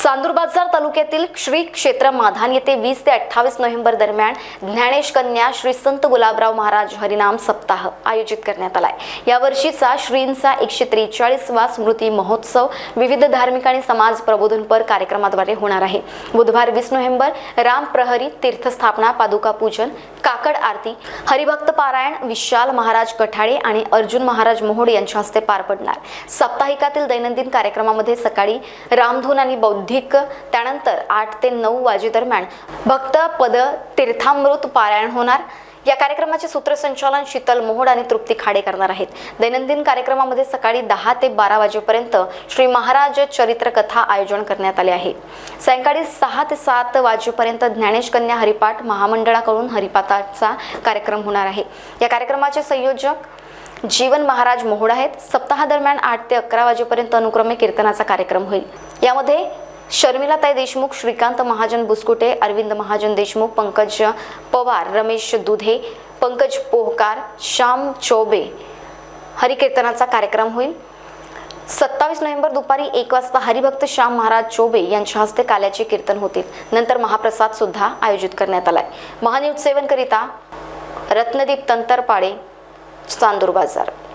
चांदूर बाजार तालुक्यातील श्री क्षेत्र माधान येथे 20 ते 28 नोव्हेंबर दरम्यान ज्ञानेश कन्या श्री संत गुलाबराव महाराज हरिनाम सप्ताह आयोजित करण्यात आलाय। या वर्षीचा श्रींचा 143वा स्मृती महोत्सव विविध धार्मिक आणि समाज प्रबोधनपर कार्यक्रमाद्वारे होणार आहे। बुधवार 20 नोव्हेंबर राम प्रहरी तीर्थस्थापना, पादुका पूजन, काकड आरती, हरिभक्त पारायण विशाल महाराज कठाळे आणि अर्जुन महाराज मोहोड यांच्या हस्ते पार पडणार। साप्ताहिकातील दैनंदिन कार्यक्रमामध्ये सकाळी रामधून आणि बौद्धिक, त्यानंतर 8 ते 9 वाजे दरम्यान भक्त पद तीर्थामृत पारायण होणार। या कार्यक्रमाचे सूत्रसंचालन शीतल मोहोड आणि तृप्ती खाडे करणार आहेत। दैनंदिन कार्यक्रमामध्ये सकाळी 10 ते 12 वाजेपर्यंत श्री महाराज चरित्र कथा आयोजन करण्यात आले आहे। सायंकाळी 6 ते 7 वाजेपर्यंत ज्ञानेश कन्या हरिपाठ महामंडळाकडून हरिपाठाचा कार्यक्रम होणार आहे। या कार्यक्रमाचे संयोजक जीवन महाराज मोहोड आहेत। सप्ताह दरम्यान 8 ते 11 वाजेपर्यंत अनुक्रमे कीर्तनाचा कार्यक्रम होईल। यामध्ये शर्मिलाताई देशमुख, श्रीकांत महाजन बुसकुटे, अरविंद महाजन देशमुख, पंकज पवार, रमेश दुधे, पंकज पोहकार, श्याम चौबे हरिकीर्तनाचा कार्यक्रम होईल। 27 नोव्हेंबर दुपारी 1 वाजता हरिभक्त श्याम महाराज चौबे यांच्या हस्ते काल्याचे कीर्तन होतील। नंतर महाप्रसाद सुद्धा आयोजित करण्यात आलाय। महान्यूज 7 करिता रत्नदीप तंतरपाडे, चांदूर बाजार।